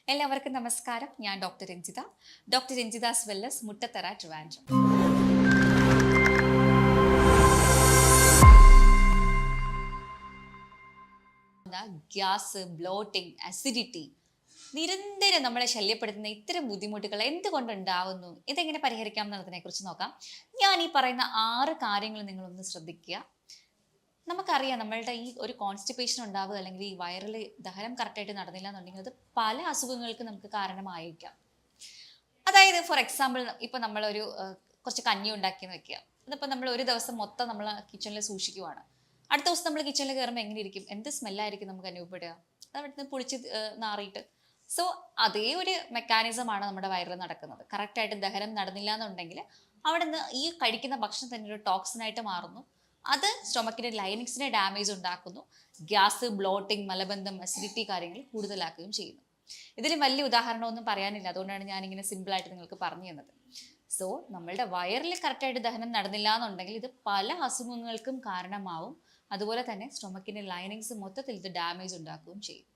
എല്ലാവർക്കും നമസ്കാരം. ഞാൻ doctor Ranjitha. Doctor Ranjitha's wellness, Muttathara, Trivandrum. Gas, bloating, acidity നിരന്തരം നമ്മളെ ശല്യപ്പെടുത്തുന്ന ഇത്തരം ബുദ്ധിമുട്ടുകൾ എന്തുകൊണ്ടുണ്ടാവുന്നു, ഇതെങ്ങനെ പരിഹരിക്കാം എന്നതിനെ കുറിച്ച് നോക്കാം. ഞാൻ ഈ പറയുന്ന 6 കാര്യങ്ങൾ നിങ്ങളൊന്ന് ശ്രദ്ധിക്കുക. നമുക്കറിയാം, നമ്മളുടെ ഈ ഒരു കോൺസ്റ്റിപ്പേഷൻ ഉണ്ടാവുക അല്ലെങ്കിൽ ഈ വയറിൽ ദഹനം കറക്റ്റായിട്ട് നടന്നില്ല എന്നുണ്ടെങ്കിൽ അത് പല അസുഖങ്ങൾക്ക് നമുക്ക് കാരണമായേക്കാം. അതായത് ഫോർ എക്സാമ്പിൾ, ഇപ്പൊ നമ്മളൊരു കുറച്ച് കഞ്ഞി ഉണ്ടാക്കിയെന്ന് വെക്കുക. അതിപ്പോൾ നമ്മൾ ഒരു ദിവസം മൊത്തം നമ്മൾ കിച്ചണിൽ സൂക്ഷിക്കുവാണ്. അടുത്ത ദിവസം നമ്മൾ കിച്ചണിൽ കയറുമ്പോൾ എങ്ങനെ ഇരിക്കും? എന്ത് സ്മെല്ലായിരിക്കും നമുക്ക് അനുഭവപ്പെടുക? അത് അവിടുന്ന് പൊളിച്ച് നാറിയിട്ട്. സോ അതേ ഒരു മെക്കാനിസമാണ് നമ്മുടെ വയറിൽ നടക്കുന്നത്. കറക്റ്റായിട്ട് ദഹനം നടന്നില്ല എന്നുണ്ടെങ്കിൽ അവിടെ നിന്ന് ഈ കഴിക്കുന്ന ഭക്ഷണം തന്നെ ഒരു ടോക്സിനായിട്ട് മാറുന്നു. അത് സ്റ്റൊമക്കിന്റെ ലൈനിങ്സിനെ ഡാമേജ് ഉണ്ടാക്കുന്നു. ഗ്യാസ്, ബ്ലോട്ടിംഗ്, മലബന്ധം, അസിഡിറ്റി കാര്യങ്ങൾ കൂടുതലാക്കുകയും ചെയ്യുന്നു. ഇതിൽ വലിയ ഉദാഹരണമൊന്നും പറയാനില്ല, അതുകൊണ്ടാണ് ഞാൻ ഇങ്ങനെ സിമ്പിൾ ആയിട്ട് നിങ്ങൾക്ക് പറഞ്ഞു തന്നത്. സോ നമ്മളുടെ വയറിൽ കറക്റ്റായിട്ട് ദഹനം നടന്നില്ല എന്നുണ്ടെങ്കിൽ ഇത് പല അസുഖങ്ങൾക്കും കാരണമാവും. അതുപോലെ തന്നെ സ്റ്റൊമക്കിന്റെ ലൈനിങ്സ് മൊത്തത്തിൽ ഇത് ഡാമേജ് ഉണ്ടാക്കുകയും ചെയ്യും.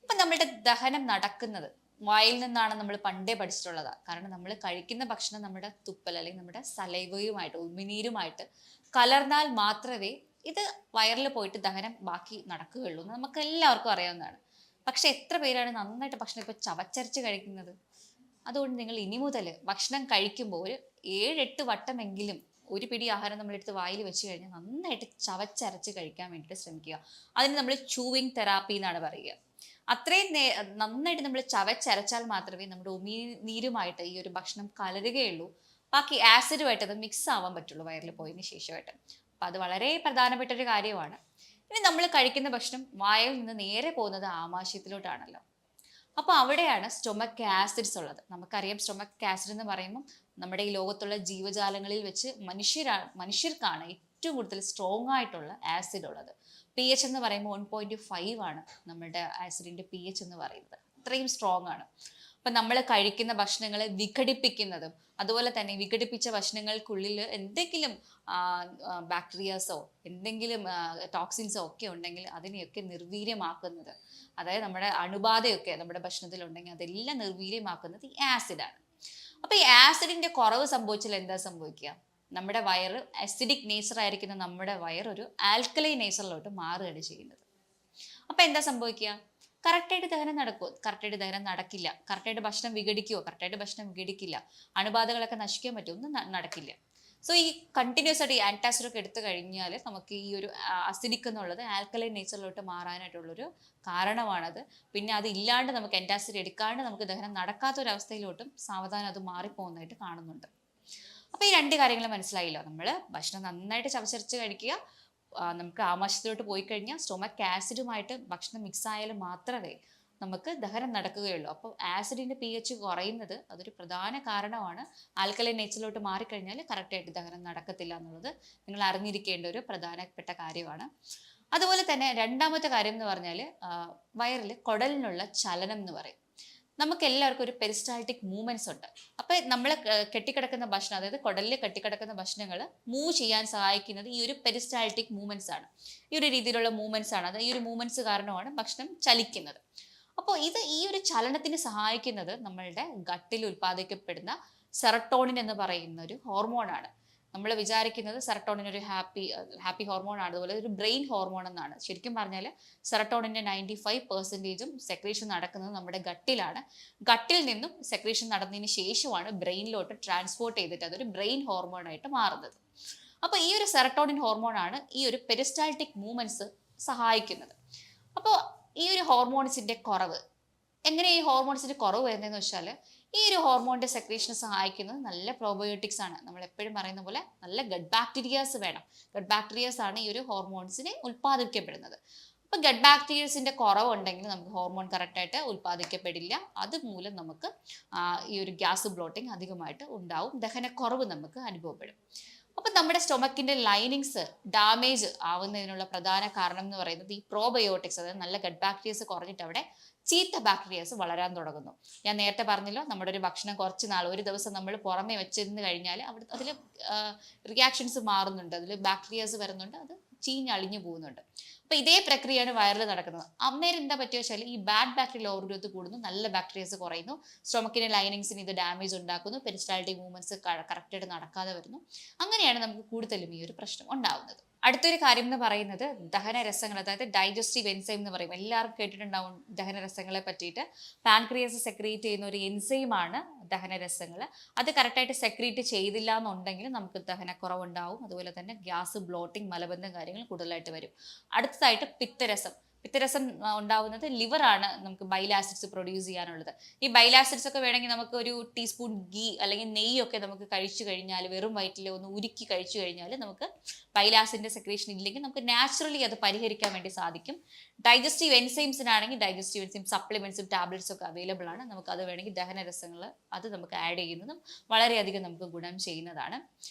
അപ്പൊ നമ്മളുടെ ദഹനം നടക്കുന്നത് വായിൽ നിന്നാണ് നമ്മൾ പണ്ടേ പഠിച്ചിട്ടുള്ളത്. കാരണം നമ്മൾ കഴിക്കുന്ന ഭക്ഷണം നമ്മുടെ തുപ്പൽ അല്ലെങ്കിൽ നമ്മുടെ സലൈവയുമായിട്ട്, ഉമിനീരുമായിട്ട് കലർന്നാൽ മാത്രമേ ഇത് വയറിൽ പോയിട്ട് ദഹനം ബാക്കി നടക്കുകയുള്ളൂ എന്ന് നമുക്ക് എല്ലാവർക്കും അറിയാവുന്നതാണ്. പക്ഷെ എത്ര പേരാണ് നന്നായിട്ട് ഭക്ഷണം ഇപ്പോൾ ചവച്ചരച്ച് കഴിക്കുന്നത്? അതുകൊണ്ട് നിങ്ങൾ ഇനി മുതൽ ഭക്ഷണം കഴിക്കുമ്പോൾ ഒരു 7-8 വട്ടമെങ്കിലും ഒരു പിടി ആഹാരം നമ്മളെടുത്ത് വായിൽ വെച്ച് കഴിഞ്ഞാൽ നന്നായിട്ട് ചവച്ചരച്ച് കഴിക്കാൻ വേണ്ടിയിട്ട് ശ്രമിക്കുക. അതിന് നമ്മൾ ചൂവിങ് തെറാപ്പി എന്നാണ് പറയുക. അത്രയും നന്നായിട്ട് നമ്മൾ ചവച്ചരച്ചാൽ മാത്രമേ നമ്മുടെ ഉമിനീരുമായിട്ട് ഈ ഒരു ഭക്ഷണം കലരുകയുള്ളൂ. ബാക്കി ആസിഡുമായിട്ട് അത് മിക്സ് ആവാൻ പറ്റുള്ളൂ വയറിൽ പോയതിന് ശേഷമായിട്ട്. അപ്പം അത് വളരെ പ്രധാനപ്പെട്ട ഒരു കാര്യമാണ്. ഇനി നമ്മൾ കഴിക്കുന്ന ഭക്ഷണം വായിൽ നിന്ന് നേരെ പോകുന്നത് ആമാശയത്തിലോട്ടാണല്ലോ. അപ്പോൾ അവിടെയാണ് സ്റ്റൊമക് ആസിഡ്സ് ഉള്ളത്. നമുക്കറിയാം, സ്റ്റൊമക് ആസിഡ് എന്ന് പറയുമ്പോൾ നമ്മുടെ ഈ ലോകത്തുള്ള ജീവജാലങ്ങളിൽ വെച്ച് മനുഷ്യർക്കാണ് ഏറ്റവും കൂടുതൽ സ്ട്രോങ് ആയിട്ടുള്ള ആസിഡ് ഉള്ളത്. pH എന്ന് പറയുമ്പോൾ 1.5 ആണ് നമ്മുടെ ആസിഡിന്റെ pH എന്ന് പറയുന്നത്. അത്രയും സ്ട്രോങ് ആണ്. അപ്പം നമ്മൾ കഴിക്കുന്ന ഭക്ഷണങ്ങളെ വിഘടിപ്പിക്കുന്നതും അതുപോലെ തന്നെ വിഘടിപ്പിച്ച ഭക്ഷണങ്ങൾക്കുള്ളിൽ എന്തെങ്കിലും ബാക്ടീരിയാസോ എന്തെങ്കിലും ടോക്സിൻസോ ഒക്കെ ഉണ്ടെങ്കിൽ അതിനെയൊക്കെ നിർവീര്യമാക്കുന്നത്, അതായത് നമ്മുടെ അണുബാധയൊക്കെ നമ്മുടെ ഭക്ഷണത്തിൽ ഉണ്ടെങ്കിൽ അതെല്ലാം നിർവീര്യമാക്കുന്നത് ഈ ആസിഡാണ്. അപ്പൊ ഈ ആസിഡിന്റെ കുറവ് സംഭവിച്ചാൽ എന്താ സംഭവിക്കുക? നമ്മുടെ വയറ് അസിഡിക് നേച്ചർ ആയിരിക്കുന്ന നമ്മുടെ വയർ ഒരു ആൽക്കലൈ നേച്ചറിലോട്ട് മാറുകയാണ് ചെയ്യുന്നത്. അപ്പൊ എന്താ സംഭവിക്കുക? കറക്റ്റായിട്ട് ദഹനം നടക്കുമോ? കറക്റ്റായിട്ട് ദഹനം നടക്കില്ല. കറക്റ്റായിട്ട് ഭക്ഷണം വിഘടിക്കുമോ? കറക്റ്റായിട്ട് ഭക്ഷണം വിഘടിക്കില്ല. അണുബാധകളൊക്കെ നശിക്കാൻ പറ്റുമോ? ഒന്നും നടക്കില്ല. സോ ഈ കണ്ടിന്യൂസ് ആയിട്ട് ഈ ആന്റാസിഡ് ഒക്കെ എടുത്തു കഴിഞ്ഞാൽ നമുക്ക് ഈ ഒരു അസിഡിക് എന്നുള്ളത് ആൽക്കലൈൻ നേച്ചറിലോട്ട് മാറാനായിട്ടുള്ളൊരു കാരണമാണത്. പിന്നെ അത് ഇല്ലാണ്ട് നമുക്ക് ആന്റാസിഡ് എടുക്കാണ്ട് നമുക്ക് ദഹനം നടക്കാത്ത ഒരു അവസ്ഥയിലോട്ടും സാവധാനം അത് മാറിപ്പോകുന്നതായിട്ട് കാണുന്നുണ്ട്. അപ്പൊ ഈ 2 കാര്യങ്ങൾ മനസ്സിലായില്ലോ. നമ്മൾ ഭക്ഷണം നന്നായിട്ട് ചവച്ചരച്ച് കഴിക്കുക. നമുക്ക് ആമാശയത്തിലോട്ട് പോയി കഴിഞ്ഞാൽ സ്റ്റൊമക് ആസിഡുമായിട്ട് ഭക്ഷണം മിക്സ് ആയാൽ മാത്രമേ നമുക്ക് ദഹനം നടക്കുകയുള്ളൂ. അപ്പോൾ ആസിഡിന്റെ pH കുറയുന്നത് അതൊരു പ്രധാന കാരണമാണ്. ആൽക്കലൈൻ നേച്ചറിലോട്ട് മാറിക്കഴിഞ്ഞാൽ കറക്റ്റായിട്ട് ദഹനം നടക്കത്തില്ല എന്നുള്ളത് നിങ്ങൾ അറിഞ്ഞിരിക്കേണ്ട ഒരു പ്രധാനപ്പെട്ട കാര്യമാണ്. അതുപോലെ തന്നെ രണ്ടാമത്തെ കാര്യം എന്ന് പറഞ്ഞാൽ വയറിൽ കുടലിനുള്ള ചലനം എന്ന് പറയും. നമുക്ക് എല്ലാവർക്കും ഒരു പെരിസ്റ്റാൾട്ടിക് മൂവ്മെന്റ്സ് ഉണ്ട്. അപ്പൊ നമ്മൾ കെട്ടിക്കിടക്കുന്ന ഭക്ഷണം, അതായത് കുടലിൽ കെട്ടിക്കിടക്കുന്ന ഭക്ഷണങ്ങൾ മൂവ് ചെയ്യാൻ സഹായിക്കുന്നത് ഈ ഒരു പെരിസ്റ്റാൾട്ടിക് മൂവ്മെന്റ്സ് ആണ്. ഈ ഒരു രീതിയിലുള്ള മൂവ്മെന്റ്സ് ആണ്. അത് ഈ ഒരു മൂവ്മെന്റ്സ് കാരണമാണ് ഭക്ഷണം ചലിക്കുന്നത്. അപ്പോൾ ഈ ഒരു ചലനത്തിന് സഹായിക്കുന്നത് നമ്മളുടെ ഗട്ടിൽ ഉൽപ്പാദിക്കപ്പെടുന്ന സെറട്ടോണിൻ എന്ന് പറയുന്ന ഒരു ഹോർമോണാണ്. നമ്മൾ വിചാരിക്കുന്നത് സെറട്ടോണിൻ ഒരു ഹാപ്പി ഹോർമോൺ ആണ്, അതുപോലെ ഒരു ബ്രെയിൻ ഹോർമോൺ എന്നാണ്. ശരിക്കും പറഞ്ഞാൽ സെറട്ടോണിന്റെ 95% സെക്രീഷൻ നടക്കുന്നത് നമ്മുടെ ഗട്ടിലാണ്. ഗട്ടിൽ നിന്നും സെക്രീഷൻ നടന്നതിന് ശേഷമാണ് ബ്രെയിനിലോട്ട് ട്രാൻസ്പോർട്ട് ചെയ്തിട്ട് അതൊരു ബ്രെയിൻ ഹോർമോൺ ആയിട്ട് മാറുന്നത്. അപ്പോൾ ഈ ഒരു സെറട്ടോണിൻ ഹോർമോൺ ആണ് ഈ ഒരു പെരിസ്റ്റാൾട്ടിക് മൂവ്മെന്റ്സ് സഹായിക്കുന്നത്. അപ്പോൾ ഈ ഒരു ഹോർമോൺസിന്റെ കുറവ്, എങ്ങനെ ഈ ഹോർമോൺസിന്റെ കുറവ് വരുന്നതെന്ന് വെച്ചാൽ, ഈ ഒരു ഹോർമോണിന്റെ സെക്രീഷന് സഹായിക്കുന്നത് നല്ല പ്രോബയോട്ടിക്സ് ആണ്. നമ്മൾ എപ്പോഴും പറയുന്ന പോലെ നല്ല ഗഡ് ബാക്ടീരിയാസ് വേണം. ഗഡ് ബാക്ടീരിയാസ് ആണ് ഈ ഒരു ഹോർമോൺസിനെ ഉൽപ്പാദിപ്പിക്കപ്പെടുന്നത്. അപ്പൊ ഗഡ് ബാക്ടീരിയസിന്റെ കുറവുണ്ടെങ്കിൽ നമുക്ക് ഹോർമോൺ കറക്റ്റായിട്ട് ഉൽപ്പാദിക്കപ്പെടില്ല. അതുമൂലം നമുക്ക് ഈ ഒരു ഗ്യാസ്, ബ്ലോട്ടിംഗ് അധികമായിട്ട് ഉണ്ടാവും. ദഹനക്കുറവ് നമുക്ക് അനുഭവപ്പെടും. അപ്പൊ നമ്മുടെ സ്റ്റൊമക്കിന്റെ ലൈനിങ്സ് ഡാമേജ് ആവുന്നതിനുള്ള പ്രധാന കാരണം എന്ന് പറയുന്നത് ഈ പ്രോബയോട്ടിക്സ്, അതായത് നല്ല ഗഡ് ബാക്ടീരിയസ് കുറഞ്ഞിട്ട് അവിടെ ചീത്ത ബാക്ടീരിയാസ് വളരാൻ തുടങ്ങുന്നു. ഞാൻ നേരത്തെ പറഞ്ഞല്ലോ, നമ്മുടെ ഒരു ഭക്ഷണം കുറച്ച് നാൾ, ഒരു ദിവസം നമ്മൾ പുറമെ വെച്ചിരുന്ന് കഴിഞ്ഞാൽ അതിൽ റിയാക്ഷൻസ് മാറുന്നുണ്ട്, അതിൽ ബാക്ടീരിയാസ് വരുന്നുണ്ട്, അത് ചീഞ്ഞളിഞ്ഞു പോകുന്നുണ്ട്. അപ്പൊ ഇതേ പ്രക്രിയയാണ് വയറിൽ നടക്കുന്നത്. അന്നേരം എന്താ പറ്റുക വെച്ചാൽ ഈ ബാഡ് ബാക്ടീരിയൽ ഓവർ ഗ്രോത്ത് കൂടുന്നു, നല്ല ബാക്ടീരിയസ് കുറയുന്നു, സ്റ്റൊമക്കിന്റെ ലൈനിങ്സിന് ഇത് ഡാമേജ് ഉണ്ടാക്കുന്നു, പെരിസ്റ്റാൾട്ടിക് മൂവ്മെന്റ്സ് കറക്റ്റായിട്ട് നടക്കാതെ വരുന്നു. അങ്ങനെയാണ് നമുക്ക് കൂടുതലും ഈ ഒരു പ്രശ്നം ഉണ്ടാവുന്നത്. അടുത്തൊരു കാര്യം എന്ന് പറയുന്നത് ദഹനരസങ്ങൾ, അതായത് ഡൈജസ്റ്റീവ് എൻസൈം എന്ന് പറയും. എല്ലാവർക്കും കേട്ടിട്ടുണ്ടാവും ദഹനരസങ്ങളെ പറ്റിയിട്ട്. പാൻക്രിയാസ് സെക്രീറ്റ് ചെയ്യുന്ന ഒരു എൻസൈമാണ് ദഹനരസങ്ങൾ. അത് കറക്റ്റായിട്ട് സെക്രീറ്റ് ചെയ്തില്ല എന്നുണ്ടെങ്കിൽ നമുക്ക് ദഹനക്കുറവുണ്ടാവും. അതുപോലെ തന്നെ ഗ്യാസ്, ബ്ലോട്ടിംഗ്, മലബന്ധം കാര്യങ്ങൾ കൂടുതലായിട്ട് വരും. അടുത്തതായിട്ട് പിത്തരസം. പിത്തരസം ഉണ്ടാവുന്നത് ലിവറാണ് നമുക്ക് ബൈൽ ആസിഡ്സ് പ്രൊഡ്യൂസ് ചെയ്യാനുള്ളത്. ഈ ബൈൽ ആസിഡ്സ് ഒക്കെ വേണമെങ്കിൽ നമുക്ക് ഒരു ടീസ്പൂൺ ഗീ അല്ലെങ്കിൽ നെയ്യൊക്കെ നമുക്ക് കഴിച്ചു കഴിഞ്ഞാൽ, വെറും വയറ്റിൽ ഒന്ന് ഉരുക്കി കഴിച്ചു കഴിഞ്ഞാൽ നമുക്ക് ബൈൽ ആസിഡിന്റെ സെക്രീഷൻ ഇല്ലെങ്കിൽ നമുക്ക് നാച്ചുറലി അത് പരിഹരിക്കാൻ വേണ്ടി സാധിക്കും. ഡൈജസ്റ്റീവ് എൻസൈംസിനാണെങ്കിൽ ഡൈജസ്റ്റീവ് എൻസൈം സപ്ലിമെന്റ്സും ടാബ്ലറ്റ്സും ഒക്കെ അവൈലബിൾ ആണ്. നമുക്ക് അത് വേണമെങ്കിൽ ദഹനരസങ്ങൾ അത് നമുക്ക് ആഡ് ചെയ്യുന്നതും വളരെയധികം നമുക്ക് ഗുണം ചെയ്യുന്നതാണ്.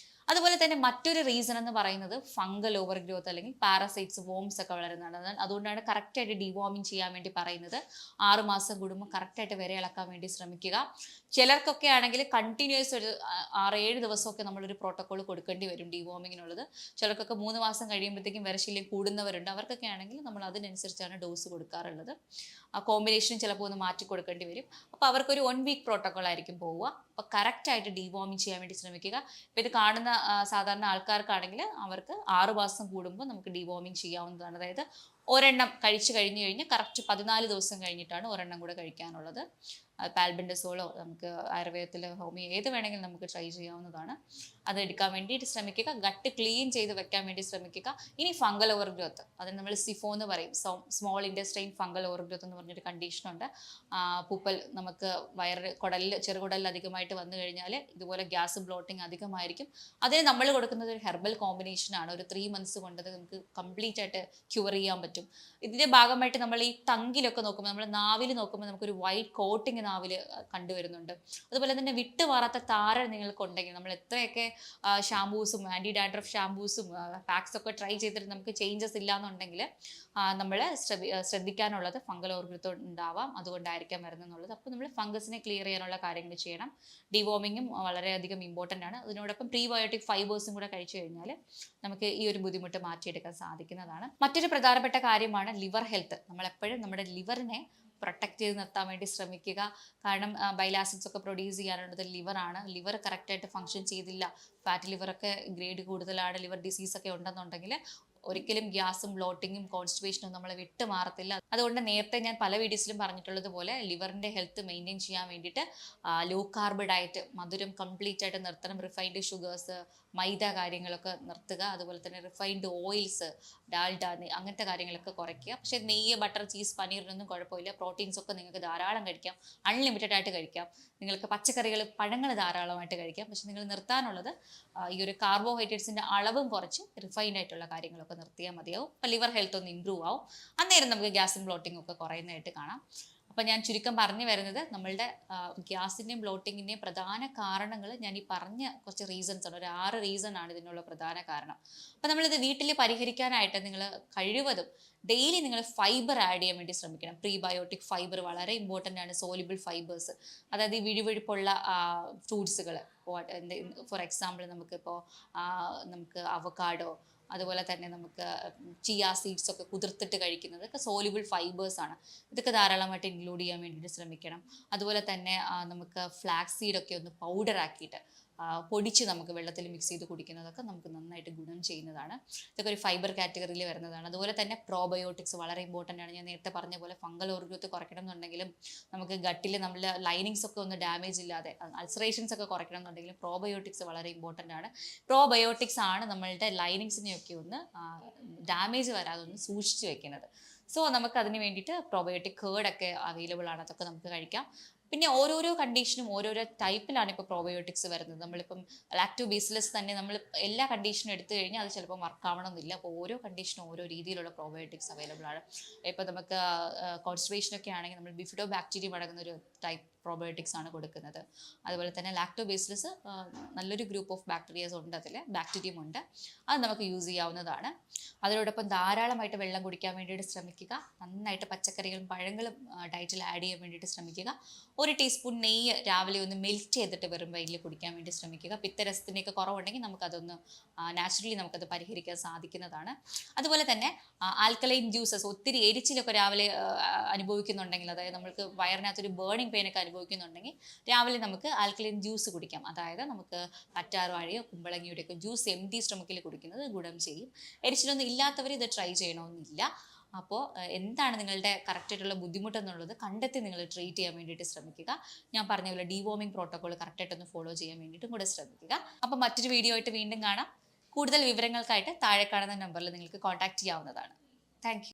അതുപോലെ തന്നെ മറ്റൊരു റീസൺ എന്ന് പറയുന്നത് ഫംഗൽ ഓവർ ഗ്രോത്ത് അല്ലെങ്കിൽ പാരസൈറ്റ്സ്, വോംസ് ഒക്കെ വളരുന്നതാണ്. അതുകൊണ്ടാണ് കറക്റ്റായിട്ട് ഡിവോമിങ് ചെയ്യാൻ വേണ്ടി പറയുന്നത്. 6 മാസം കൂടുമ്പോൾ കറക്റ്റായിട്ട് വിര ഇളക്കാൻ വേണ്ടി ശ്രമിക്കുക. ചിലർക്കൊക്കെ ആണെങ്കിൽ കണ്ടിന്യൂസ് ഒരു 6-7 ദിവസമൊക്കെ നമ്മളൊരു പ്രോട്ടോകോൾ കൊടുക്കേണ്ടി വരും ഡിവോമിങ്ങിനുള്ളത്. ചിലർക്കൊക്കെ 3 മാസം കഴിയുമ്പോഴത്തേക്കും വിരശല്യം കൂടുന്നവരുണ്ട്. അവർക്കൊക്കെ ആണെങ്കിൽ നമ്മൾ അതിനനുസരിച്ചാണ് ഡോസ് കൊടുക്കാറുള്ളത്. ആ കോമ്പിനേഷൻ ചിലപ്പോൾ ഒന്ന് മാറ്റി കൊടുക്കേണ്ടി വരും. അപ്പോൾ അവർക്കൊരു 1 വീക്ക് പ്രോട്ടോകോൾ ആയിരിക്കും പോവുക. അപ്പോൾ കറക്റ്റായിട്ട് ഡിവോമിങ് ചെയ്യാൻ വേണ്ടി ശ്രമിക്കുക. ഇപ്പോൾ ഇത് കാണുന്ന സാധാരണ ആൾക്കാർക്കാണെങ്കിൽ അവർക്ക് 6 മാസം കൂടുമ്പോൾ നമുക്ക് ഡിവോമിങ് ചെയ്യാവുന്നതാണ്. അതായത് ഒരെണ്ണം കഴിച്ചു കഴിഞ്ഞു കഴിഞ്ഞാൽ കറക്റ്റ് 14 ദിവസം കഴിഞ്ഞിട്ടാണ് ഒരെണ്ണം കൂടെ കഴിക്കാനുള്ളത്. പാൽബെൻഡസോളോ നമുക്ക് ആയുർവേദത്തിൽ ഹോമിയോ ഏത് വേണമെങ്കിലും നമുക്ക് ട്രൈ ചെയ്യാവുന്നതാണ്. അത് എടുക്കാൻ വേണ്ടിയിട്ട് ശ്രമിക്കുക. ഗട്ട് ക്ലീൻ ചെയ്ത് വെക്കാൻ വേണ്ടി ശ്രമിക്കുക. ഇനി ഫംഗൽ ഓവർ ഗ്രോത്ത്, അതിന് നമ്മൾ സിഫോ എന്ന് പറയും, small intestine fungal over growth എന്ന് പറഞ്ഞൊരു കണ്ടീഷനുണ്ട്. പൂപ്പൽ നമുക്ക് കുടലിൽ, ചെറുകുടലിൽ അധികമായിട്ട് വന്നു കഴിഞ്ഞാൽ ഇതുപോലെ ഗ്യാസ്, ബ്ലോട്ടിങ് അധികമായിരിക്കും. അതിന് നമ്മൾ കൊടുക്കുന്നത് ഒരു ഹെർബൽ കോമ്പിനേഷനാണ്. ഒരു 3 months കൊണ്ട് നമുക്ക് കംപ്ലീറ്റ് ആയിട്ട് ക്യൂർ ചെയ്യാൻ പറ്റും. ഇതിന്റെ ഭാഗമായിട്ട് നമ്മൾ ഈ ടങ്കിലൊക്കെ നോക്കുമ്പോൾ, നമ്മൾ നാവിൽ നോക്കുമ്പോൾ നമുക്കൊരു വൈറ്റ് കോട്ടിങ് നാവിൽ കണ്ടുവരുന്നുണ്ട്. അതുപോലെ തന്നെ വിട്ടുമാറാത്ത താരൻ നിങ്ങൾക്ക് ഉണ്ടെങ്കിൽ, നമ്മൾ എത്രയൊക്കെ ഷാമ്പൂസും ആൻറ്റി ഡാൻഡ്രഫ് ഷാമ്പൂസും പാക്സ് ഒക്കെ ട്രൈ ചെയ്തിട്ട് നമുക്ക് ചേഞ്ചസ് ഇല്ല എന്നുണ്ടെങ്കിൽ നമ്മൾ ശ്രദ്ധിക്കാനുള്ളത് ഫംഗൽ ഓവർ ഗ്രോത്ത് ഉണ്ടാവാം, അതുകൊണ്ടായിരിക്കാം വരുന്നതെന്നുള്ളത്. അപ്പോൾ നമ്മൾ ഫംഗസിനെ ക്ലിയർ ചെയ്യാനുള്ള കാര്യങ്ങൾ ചെയ്യണം. ഡിവോമിങ്ങും വളരെയധികം ഇമ്പോർട്ടൻ്റ് ആണ്. അതിനോടൊപ്പം പ്രീബയോട്ടിക് ഫൈബേഴ്സും കൂടെ കഴിച്ചു കഴിഞ്ഞാൽ നമുക്ക് ഈ ഒരു ബുദ്ധിമുട്ട് മാറ്റിയെടുക്കാൻ സാധിക്കുന്നതാണ്. മറ്റൊരു പ്രധാനപ്പെട്ട കാര്യമാണ് ലിവർ ഹെൽത്ത്. നമ്മളെപ്പോഴും നമ്മുടെ ലിവറിനെ പ്രൊട്ടക്ട് ചെയ്ത് നിർത്താൻ വേണ്ടി ശ്രമിക്കുക. കാരണം ബൈൽ ആസിഡ്സ് ഒക്കെ പ്രൊഡ്യൂസ് ചെയ്യാനുള്ളത് ലിവറാണ്. ലിവർ കറക്റ്റായിട്ട് ഫങ്ഷൻ ചെയ്തില്ല, ഫാറ്റ് ലിവറൊക്കെ ഗ്രേഡ് കൂടുതലാണ്, ലിവർ ഡിസീസ് ഒക്കെ ഉണ്ടെന്നുണ്ടെങ്കിൽ ഒരിക്കലും ഗ്യാസും, ബ്ലോട്ടിങ്ങും, കോൺസ്റ്റിപ്പേഷനും നമ്മളെ വിട്ട് മാറത്തില്ല. അതുകൊണ്ട് നേരത്തെ ഞാൻ പല വീഡിയോസിലും പറഞ്ഞിട്ടുള്ളത് പോലെ ലിവറിന്റെ ഹെൽത്ത് മെയിൻറ്റെയിൻ ചെയ്യാൻ വേണ്ടിയിട്ട് ലോ കാർബ് ഡയറ്റ്, മധുരം കംപ്ലീറ്റ് ആയിട്ട് നിർത്തണം. റിഫൈൻഡ് ഷുഗേഴ്സ്, മൈദ കാര്യങ്ങളൊക്കെ നിർത്തുക. അതുപോലെ തന്നെ റിഫൈൻഡ് ഓയിൽസ്, ഡാൽഡ, അങ്ങനത്തെ കാര്യങ്ങളൊക്കെ കുറയ്ക്കുക. പക്ഷേ നെയ്യ്, ബട്ടർ, ചീസ്, പനീറിനൊന്നും കുഴപ്പമില്ല. പ്രോട്ടീൻസ് ഒക്കെ നിങ്ങൾക്ക് ധാരാളം കഴിക്കാം, അൺലിമിറ്റഡ് ആയിട്ട് കഴിക്കാം. നിങ്ങൾക്ക് പച്ചക്കറികൾ, പഴങ്ങൾ ധാരാളമായിട്ട് കഴിക്കാം. പക്ഷെ നിങ്ങൾ നിർത്താനുള്ളത് ഈ ഒരു കാർബോഹൈഡ്രേറ്റ്സിന്റെ അളവും കുറച്ച് റിഫൈൻഡ് ആയിട്ടുള്ള കാര്യങ്ങളൊക്കെ നിർത്തിയാൽ മതിയാവും. അപ്പോൾ ലിവർ ഹെൽത്ത് ഒന്ന് ഇമ്പ്രൂവ് ആവും. അന്നേരം നമുക്ക് ഗ്യാസും ബ്ലോട്ടിങ്ങും ഒക്കെ കുറയുന്നതായിട്ട് കാണാം. അപ്പം ഞാൻ ചുരുക്കം പറഞ്ഞു വരുന്നത്, നമ്മളുടെ ഗ്യാസിൻ്റെയും ബ്ലോട്ടിങ്ങിൻ്റെയും പ്രധാന കാരണങ്ങൾ ഞാൻ ഈ പറഞ്ഞ കുറച്ച് റീസൺസ് ആണ്. ഒരു 6 റീസൺ ആണ് ഇതിനുള്ള പ്രധാന കാരണം. അപ്പം നമ്മളിത് വീട്ടിൽ പരിഹരിക്കാനായിട്ട് നിങ്ങൾ കഴിവതും ഡെയിലി നിങ്ങൾ ഫൈബർ ആഡ് ചെയ്യാൻ വേണ്ടി ശ്രമിക്കണം. പ്രീബയോട്ടിക് ഫൈബർ വളരെ ഇമ്പോർട്ടൻ്റ് ആണ്. സോലിബിൾ ഫൈബേഴ്സ്, അതായത് ഈ വിഴുവിഴുപ്പുള്ള ഫ്രൂട്ട്സുകൾ, ഫോർ എക്സാമ്പിൾ നമുക്ക് അവക്കാഡോ, അതുപോലെ തന്നെ നമുക്ക് ചിയ സീഡ്സ് ഒക്കെ കുതിർത്തിട്ട് കഴിക്കുന്നത് ഒക്കെ സോലിബിൾ ഫൈബേഴ്സ് ആണ്. ഇതൊക്കെ ധാരാളമായിട്ട് ഇൻക്ലൂഡ് ചെയ്യാൻ വേണ്ടിയിട്ട് ശ്രമിക്കണം. അതുപോലെ തന്നെ നമുക്ക് ഫ്ലാക്സ് സീഡൊക്കെ ഒന്ന് പൗഡർ ആക്കിയിട്ട് പൊടിച്ച് നമുക്ക് വെള്ളത്തിൽ മിക്സ് ചെയ്ത് കുടിക്കുന്നതൊക്കെ നമുക്ക് നന്നായിട്ട് ഗുണം ചെയ്യുന്നതാണ്. ഇതൊക്കെ ഒരു ഫൈബർ കാറ്റഗറിയിൽ വരുന്നതാണ്. അതുപോലെ തന്നെ പ്രോബയോട്ടിക്സ് വളരെ ഇമ്പോർട്ടൻ്റ് ആണ്. ഞാൻ നേരത്തെ പറഞ്ഞ പോലെ ഫംഗൽ ഓവർ ഗ്രോത്ത് കുറയ്ക്കണം എന്നുണ്ടെങ്കിലും, നമുക്ക് ഗട്ടിൽ നമ്മുടെ ലൈനിങ്സ് ഒക്കെ ഒന്ന് ഡാമേജ് ഇല്ലാതെ, അൾസറേഷൻസ് ഒക്കെ കുറയ്ക്കണം എന്നുണ്ടെങ്കിലും പ്രോബയോട്ടിക്സ് വളരെ ഇമ്പോർട്ടൻ്റ് ആണ്. പ്രോബയോട്ടിക്സ് ആണ് നമ്മളുടെ ലൈനിങ്സിനെയൊക്കെ ഒന്ന് ഡാമേജ് വരാതെ ഒന്ന് സൂക്ഷിച്ച് വെക്കുന്നത്. സോ നമുക്ക് അതിന് വേണ്ടിയിട്ട് പ്രോബയോട്ടിക് കേർഡൊക്കെ അവൈലബിൾ ആണ്, അതൊക്കെ നമുക്ക് കഴിക്കാം. പിന്നെ ഓരോരോ കണ്ടീഷനും ഓരോരോ ടൈപ്പിലാണ് ഇപ്പോൾ പ്രോബയോട്ടിക്സ് വരുന്നത്. നമ്മളിപ്പം ലാക്ടോബാസിലസ് തന്നെ നമ്മൾ എല്ലാ കണ്ടീഷനും എടുത്തു കഴിഞ്ഞാൽ അത് ചിലപ്പോൾ വർക്ക് ആവണമെന്നില്ല. അപ്പോൾ ഓരോ കണ്ടീഷനും ഓരോ രീതിയിലുള്ള പ്രോബയോട്ടിക്സ് അവൈലബിൾ ആണ്. ഇപ്പോൾ നമുക്ക് കോൺസ്റ്റിപ്പേഷനൊക്കെ ആണെങ്കിൽ നമ്മൾ ബിഫിഡോ ബാക്ടീരിയം അടങ്ങുന്ന ഒരു ടൈപ്പ് പ്രോബയോട്ടിക്സ് ആണ് കൊടുക്കുന്നത്. അതുപോലെ തന്നെ ലാക്ടോബേസിലസ് നല്ലൊരു ഗ്രൂപ്പ് ഓഫ് ബാക്ടീരിയാസ് ഉണ്ട്, അതിൽ ബാക്ടീരിയം ഉണ്ട്, അത് നമുക്ക് യൂസ് ചെയ്യാവുന്നതാണ്. അതിനോടൊപ്പം ധാരാളമായിട്ട് വെള്ളം കുടിക്കാൻ വേണ്ടിയിട്ട് ശ്രമിക്കുക. നന്നായിട്ട് പച്ചക്കറികളും പഴങ്ങളും ഡയറ്റിൽ ആഡ് ചെയ്യാൻ വേണ്ടിയിട്ട് ശ്രമിക്കുക. 1 ടീസ്പൂൺ നെയ്യ് രാവിലെ ഒന്ന് മെൽറ്റ് ചെയ്തിട്ട് വെറും വയറ്റിൽ കുടിക്കാൻ വേണ്ടി ശ്രമിക്കുക. പിത്തരസത്തിൻ്റെയൊക്കെ കുറവുണ്ടെങ്കിൽ നമുക്കതൊന്ന് നാച്ചുറലി നമുക്കത് പരിഹരിക്കാൻ സാധിക്കുന്നതാണ്. അതുപോലെ തന്നെ ആൽക്കലൈൻ ജ്യൂസസ്, ഒത്തിരി എരിച്ചിലൊക്കെ രാവിലെ അനുഭവിക്കുന്നുണ്ടെങ്കിൽ, അതായത് നമ്മൾക്ക് വയറിനകത്തൊരു ബേണിംഗ് പെയിനൊക്കെ അനുഭവിക്കുന്നുണ്ടെങ്കിൽ രാവിലെ നമുക്ക് ആൽക്കലൈൻ ജ്യൂസ് കുടിക്കാം. അതായത് നമുക്ക് കറ്റാർവാഴയോ കുമ്പളങ്ങിയുടെയൊക്കെ ജ്യൂസ് എംപ്റ്റി സ്റ്റൊമക്കിൽ കുടിക്കുന്നത് ഗുണം ചെയ്യും. എരിച്ചിലൊന്നും ഇല്ലാത്തവർ ഇത് ട്രൈ ചെയ്യണമെന്നില്ല. അപ്പോൾ എന്താണ് നിങ്ങളുടെ കറക്റ്റായിട്ടുള്ള ബുദ്ധിമുട്ടെന്നുള്ളത് കണ്ടെത്തി നിങ്ങൾ ട്രീറ്റ് ചെയ്യാൻ വേണ്ടിയിട്ട് ശ്രമിക്കുക. ഞാൻ പറഞ്ഞ പോലെ ഡീവോമിംഗ് പ്രോട്ടോകോൾ കറക്റ്റായിട്ടൊന്ന് ഫോളോ ചെയ്യാൻ വേണ്ടിയിട്ടും കൂടെ ശ്രമിക്കുക. അപ്പോൾ മറ്റൊരു വീഡിയോ ആയിട്ട് വീണ്ടും കാണാം. കൂടുതൽ വിവരങ്ങൾക്കായിട്ട് താഴെ കാണുന്ന നമ്പറിൽ നിങ്ങൾക്ക് കോൺടാക്ട് ചെയ്യാവുന്നതാണ്. Thank you.